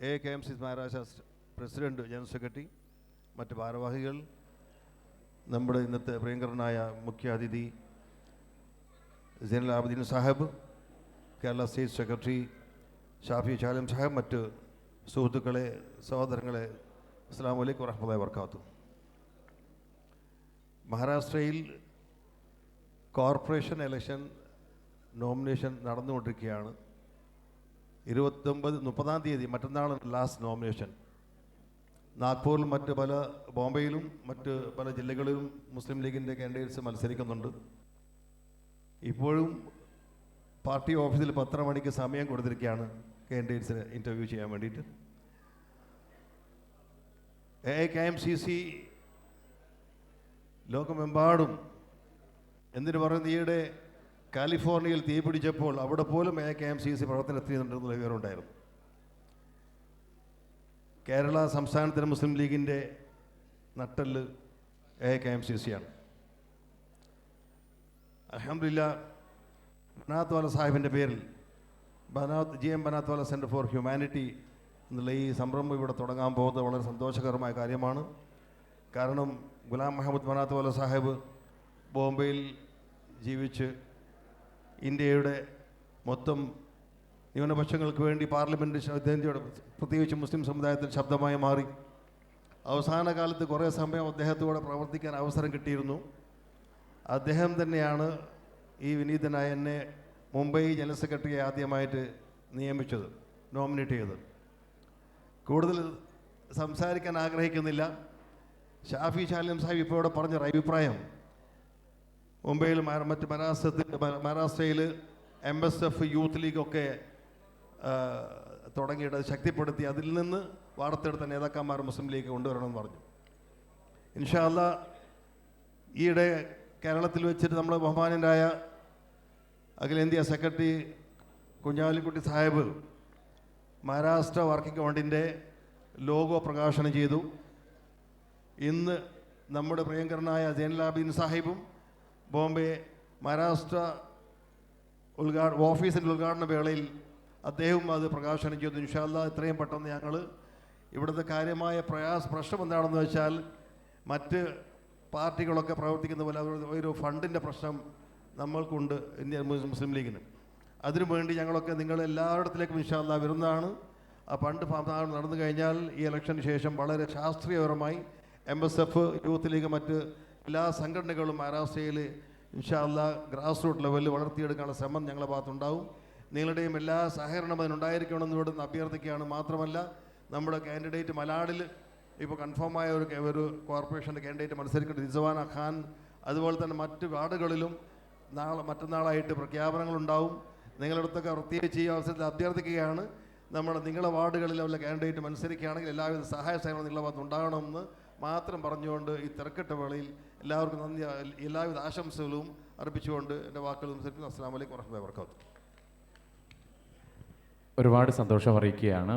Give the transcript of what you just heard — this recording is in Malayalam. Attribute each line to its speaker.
Speaker 1: AKMC Maharashtra president, general secretary, മറ്റ് ഭാരവാഹികൾ, നമ്മുടെ ഇന്നത്തെ പ്രിയങ്കരനായ മുഖ്യാതിഥി സൈനുൽ ആബിദീൻ സാഹിബ്, കേരള സ്റ്റേറ്റ് സെക്രട്ടറി ഷാഫി ചാലിം സാഹിബ്, മറ്റ് സുഹൃത്തുക്കളെ, സഹോദരങ്ങളെ, അസ്സലാമു അലൈക്കും വറഹ്മത്തുള്ളാഹി വബറകാതുഹു. മഹാരാഷ്ട്രയിൽ കോർപ്പറേഷൻ ഇലക്ഷൻ നോമിനേഷൻ നടന്നുകൊണ്ടിരിക്കുകയാണ്. 30-ആം തീയതി മറ്റന്നാളാണ് ലാസ്റ്റ് നോമിനേഷൻ. നാഗ്പൂരിലും മറ്റ് പല ബോംബെയിലും മറ്റ് പല ജില്ലകളിലും മുസ്ലിം ലീഗിൻ്റെ കാൻഡിഡേറ്റ്സ് മത്സരിക്കുന്നുണ്ട്. ഇപ്പോഴും പാർട്ടി ഓഫീസിൽ 10:30 മണിക്ക് സമയം കൊടുത്തിരിക്കുകയാണ് കാൻഡിഡേറ്റ്സിന് ഇൻ്റർവ്യൂ ചെയ്യാൻ വേണ്ടിയിട്ട്. AKMCC ലോകമെമ്പാടും, എന്തിനു പറയുന്നത്, ഈയിടെ കാലിഫോർണിയയിൽ തീ പിടിച്ചപ്പോൾ അവിടെ പോലും AKMCC പ്രവർത്തനത്തിനുണ്ടെന്നുള്ള വിവരമുണ്ടായിരുന്നു. കേരള സംസ്ഥാനത്തിന് മുസ്ലിം ലീഗിൻ്റെ നട്ടെല്ല് AKMCC-യാണ്. അൽഹംദുലില്ലാഹ്, ബനാത്ത് വാല സാഹിബിൻ്റെ പേരിൽ GM Banat Wala centre for humanity എന്നുള്ള ഈ സംരംഭം ഇവിടെ തുടങ്ങാൻ പോകുന്നത് വളരെ സന്തോഷകരമായ കാര്യമാണ്. കാരണം ഗുലാം മുഹമ്മദ് ബനാത്ത് വാല സാഹിബ് ബോംബെയിൽ ജീവിച്ച് ഇന്ത്യയുടെ മൊത്തം ന്യൂനപക്ഷങ്ങൾക്ക് വേണ്ടി പാർലമെൻറ്റ്, പ്രത്യേകിച്ച് മുസ്ലിം സമുദായത്തിൽ ശബ്ദമായി മാറി. അവസാന കാലത്ത് കുറേ സമയം അദ്ദേഹത്തോടെ പ്രവർത്തിക്കാൻ അവസരം കിട്ടിയിരുന്നു. അദ്ദേഹം തന്നെയാണ് ഈ വിനീതനായ എന്നെ മുംബൈ ജനറൽ സെക്രട്ടറിയെ ആദ്യമായിട്ട് നിയമിച്ചത്, നോമിനേറ്റ് ചെയ്തത്. കൂടുതൽ സംസാരിക്കാൻ ആഗ്രഹിക്കുന്നില്ല. ഷാഫി ചാലിം സാഹിബ് ഇപ്പോൾ ഇവിടെ പറഞ്ഞൊരു അഭിപ്രായം, മുംബൈയിൽ മറ്റ് മഹാരാഷ്ട്രയിൽ MSF യൂത്ത് ലീഗൊക്കെ തുടങ്ങിയിട്ട് ശക്തിപ്പെടുത്തി അതിൽ നിന്ന് വാർത്തെടുത്ത നേതാക്കന്മാർ മുസ്ലിം ലീഗ് കൊണ്ടുവരണമെന്ന് പറഞ്ഞു. ഇൻഷാ അല്ലാഹ്, ഈയിടെ കേരളത്തിൽ വെച്ചിട്ട് നമ്മുടെ ബഹുമാനനായ അഖിലേന്ത്യാ സെക്രട്ടറി കുഞ്ഞാലിക്കുട്ടി സാഹിബ് മഹാരാഷ്ട്ര വർക്കിംഗ് കമ്മിറ്റിൻ്റെ ലോഗോ പ്രകാശനം ചെയ്തു. ഇന്ന് നമ്മുടെ പ്രിയങ്കരനായ സൈനുൽ ആബിദീൻ സാഹിബും ബോംബെ മഹാരാഷ്ട്ര ഓഫീസിൻ്റെ ഉദ്ഘാടന വേളയിൽ അദ്ദേഹവും അത് പ്രകാശനം ചെയ്തു. ഇൻഷാ അല്ലാഹ്, എത്രയും പെട്ടെന്ന് ഞങ്ങൾ ഇവിടുത്തെ കാര്യമായ പ്രശ്നം എന്താണെന്ന് വെച്ചാൽ, മറ്റ് പാർട്ടികളൊക്കെ പ്രവർത്തിക്കുന്ന പോലെ ഒരു ഫണ്ടിൻ്റെ പ്രശ്നം നമ്മൾക്കുണ്ട് ഇന്ത്യൻ മുസ്ലിം ലീഗിന്. അതിനുവേണ്ടി ഞങ്ങളൊക്കെ നിങ്ങളെല്ലായിടത്തിലേക്കും ഇൻഷാ അല്ലാഹ് വരുന്നതാണ്. ആ ഫണ്ട് നടന്നു കഴിഞ്ഞാൽ ഈ ഇലക്ഷന് ശേഷം വളരെ ശാസ്ത്രീയപരമായി MSF യൂത്ത് ലീഗ് മറ്റ് എല്ലാ സംഘടനകളും മഹാരാഷ്ട്രയിൽ ഇൻഷാ അല്ലാഹ് ഗ്രാസ് റൂട്ട് ലെവലിൽ വളർത്തിയെടുക്കാനുള്ള ശ്രമം ഞങ്ങളുടെ ഭാഗത്തുണ്ടാവും. നിങ്ങളുടെയും എല്ലാ സഹകരണം അതിനുണ്ടായിരിക്കണമെന്ന് ഇവിടെ നിന്ന് അഭ്യർത്ഥിക്കുകയാണ്. മാത്രമല്ല, നമ്മുടെ കാൻഡിഡേറ്റ് മലാഡിൽ ഇപ്പോൾ കൺഫേമായ ഒരു കോർപ്പറേഷൻ്റെ കാൻഡിഡേറ്റ് മത്സരിക്കുന്ന റിസ്വാന ഖാൻ, അതുപോലെ തന്നെ മറ്റ് വാർഡുകളിലും മറ്റന്നാളായിട്ട് പ്രഖ്യാപനങ്ങളുണ്ടാവും. നിങ്ങളടുത്തൊക്കെ പ്രത്യേകിച്ച് ഈ അവസരത്തിൽ അഭ്യർത്ഥിക്കുകയാണ്, നിങ്ങളുടെ വാർഡുകളിലുള്ള കാൻഡിഡേറ്റ് മത്സരിക്കുകയാണെങ്കിൽ എല്ലാവിധ സഹായ സഹകരണം നിങ്ങളുടെ ഭാഗത്ത് ഉണ്ടാകണമെന്ന് മാത്രം പറഞ്ഞുകൊണ്ട് ഈ തിരക്കിട്ട വേളയിൽ എല്ലാവർക്കും നന്ദി, എല്ലാവിധ ആശംസകളും അർപ്പിച്ചുകൊണ്ട് എൻ്റെ വാക്കുകൾ സംസാരിക്കുന്നു. അസ്സലാമു അലൈക്കും വറഹ്മത്തുള്ളാഹി വബറകാതുഹു.
Speaker 2: ഒരുപാട് സന്തോഷം അറിയിക്കുകയാണ്.